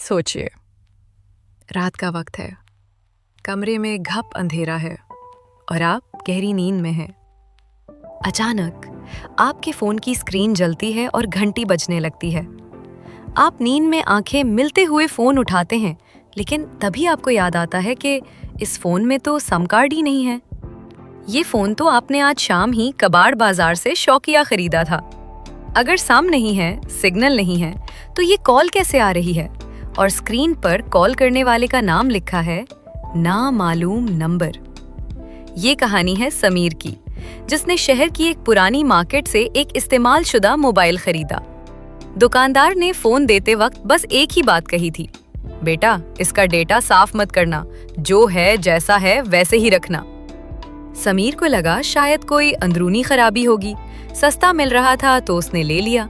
सोचिए, रात का वक्त है, कमरे में घप अंधेरा है और आप गहरी नींद में हैं। अचानक आपके फोन की स्क्रीन जलती है और घंटी बजने लगती है। आप नींद में आंखें मिलते हुए फोन उठाते हैं, लेकिन तभी आपको याद आता है कि इस फोन में तो सिम कार्ड ही नहीं है। ये फोन तो आपने आज शाम ही कबाड़ बाजार से शौकिया खरीदा था। अगर सिम नहीं है, सिग्नल नहीं है, तो ये कॉल कैसे आ रही है? और स्क्रीन पर कॉल करने वाले का नाम लिखा है नामालूम नंबर। ये कहानी है समीर की, जिसने शहर की एक पुरानी मार्केट से एक इस्तेमाल शुदा मोबाइल खरीदा। दुकानदार ने फोन देते वक्त बस एक ही बात कही थी, बेटा इसका डेटा साफ मत करना, जो है जैसा है वैसे ही रखना। समीर को लगा शायद कोई अंदरूनी खराबी होगी, सस्ता मिल रहा था तो उसने ले लिया।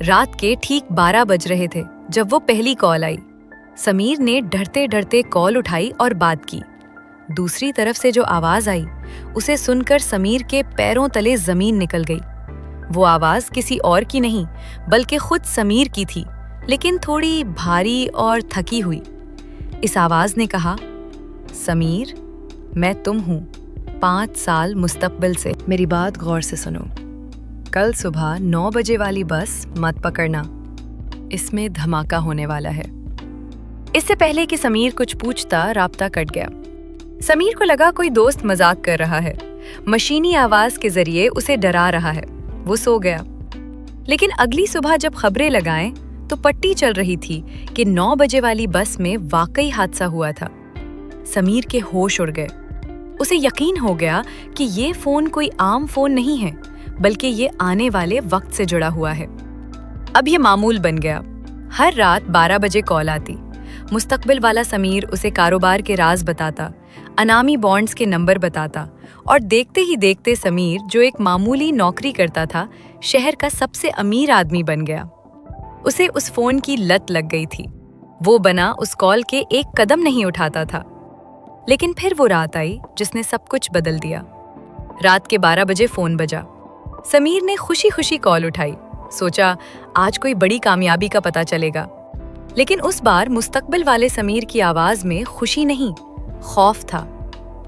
रात के ठीक 12 बज रहे थे जब वो पहली कॉल आई। समीर ने डरते डरते कॉल उठाई और बात की। दूसरी तरफ से जो आवाज आई, उसे सुनकर समीर के पैरों तले जमीन निकल गई। वो आवाज किसी और की नहीं, बल्कि खुद समीर की थी, लेकिन थोड़ी भारी और थकी हुई। इस आवाज ने कहा, समीर, मैं तुम हूँ, 5 साल मुस्तकबिल से। मेरी बात गौर से सुनो। कल सुबह 9 बजे वाली बस मत पकड़ना, इसमें धमाका होने वाला है। इससे पहले कि समीर कुछ पूछता, राब्ता कट गया। समीर को लगा कोई दोस्त मजाक कर रहा है, मशीनी आवाज के जरिए उसे डरा रहा है। वो सो गया। लेकिन अगली सुबह जब खबरें लगाएं तो पट्टी चल रही थी कि 9 बजे वाली बस में वाकई हादसा हुआ था। समीर के होश उड़ गए। उसे यकीन हो गया कि ये फोन कोई आम फोन नहीं है, बल्कि ये आने वाले वक्त से जुड़ा हुआ है। अब ये मामूल बन गया। हर रात 12 बजे कॉल आती। मुस्तकबिल वाला समीर उसे कारोबार के राज बताता, अनामी बॉन्ड्स के नंबर बताता, और देखते ही देखते समीर, जो एक मामूली नौकरी करता था, शहर का सबसे अमीर आदमी बन गया। उसे उस फोन की लत लग गई थी। वो बना उस कॉल के एक कदम नहीं उठाता था। लेकिन फिर वो रात आई जिसने सब कुछ बदल दिया। रात के 12 बजे फोन बजा। समीर ने खुशी खुशी कॉल उठाई। सोचा आज कोई बड़ी कामयाबी का पता चलेगा। लेकिन उस बार मुस्तकबिल वाले समीर की आवाज में खुशी नहीं, खौफ था।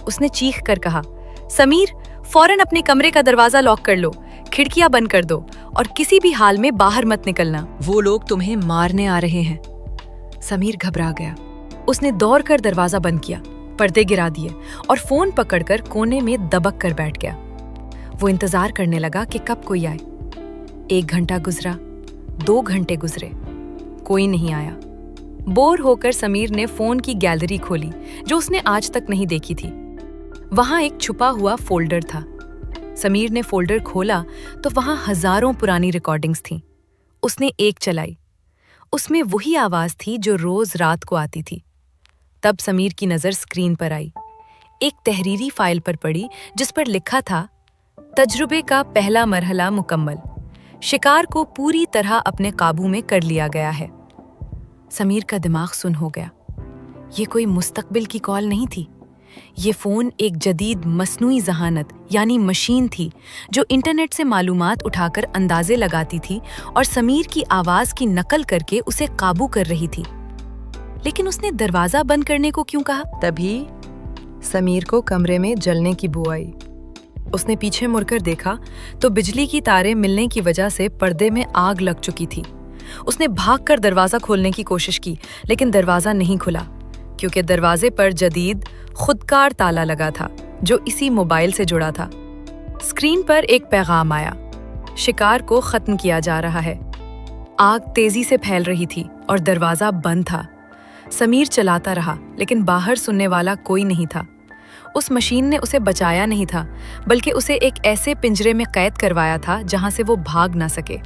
उसने चीख कर कहा, समीर, फौरन अपने कमरे का दरवाजा लॉक कर लो, खिड़कियां बंद कर दो और किसी भी हाल में बाहर मत निकलना। वो लोग तुम्हें मारने आ रहे हैं। समीर घबरा गया। उसने दौड़ कर दरवाजा बंद किया, पर्दे गिरा दिए और फोन पकड़कर कोने में दबक कर बैठ गया। वो इंतजार करने लगा कि कब कोई आए। 1 घंटा गुजरा, 2 घंटे गुजरे, कोई नहीं आया। बोर होकर समीर ने फोन की गैलरी खोली, जो उसने आज तक नहीं देखी थी। वहां एक छुपा हुआ फोल्डर था। समीर ने फोल्डर खोला तो वहां हजारों पुरानी रिकॉर्डिंग्स थीं। उसने एक चलाई। उसमें वही आवाज थी जो रोज रात को आती थी। तब समीर की नजर स्क्रीन पर आई। एक तहरीरी फाइल पर पड़ी, जिस पर लिखा था, तजुर्बे का पहला मरहला मुकम्मल, शिकार को पूरी तरह अपने काबू में कर लिया गया है। समीर का दिमाग सुन हो गया। ये कोई मुस्तकबिल की कॉल नहीं थी। ये फोन एक जदीद मसनूई जहानत यानी मशीन थी, जो इंटरनेट से मालूमात उठाकर अंदाजे लगाती थी और समीर की आवाज की नकल करके उसे काबू कर रही थी। लेकिन उसने दरवाजा बंद करने को क्यों कहा? तभी समीर को कमरे में जलने की बू आई। उसने पीछे मुड़कर देखा तो बिजली की तारें मिलने की वजह से पर्दे में आग लग चुकी थी। उसने भागकर दरवाजा खोलने की कोशिश की, लेकिन दरवाजा नहीं खुला, क्योंकि दरवाजे पर जदीद खुदकार ताला लगा था, जो इसी मोबाइल से जुड़ा था। स्क्रीन पर एक पैगाम आया, शिकार को खत्म किया जा रहा है। आग तेजी से फैल रही थी और दरवाजा बंद था। समीर चलाता रहा, लेकिन बाहर सुनने वाला कोई नहीं था। उस मशीन ने उसे बचाया नहीं था, बल्कि उसे एक ऐसे पिंजरे में कैद करवाया था जहां से वो भाग ना सके।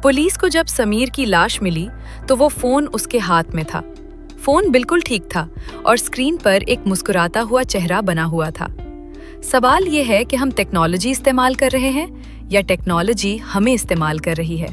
पुलिस को जब समीर की लाश मिली तो वो फोन उसके हाथ में था। फोन बिल्कुल ठीक था और स्क्रीन पर एक मुस्कुराता हुआ चेहरा बना हुआ था। सवाल ये है कि हम टेक्नोलॉजी इस्तेमाल कर रहे हैं या टेक्नोलॉजी हमें इस्तेमाल कर रही है।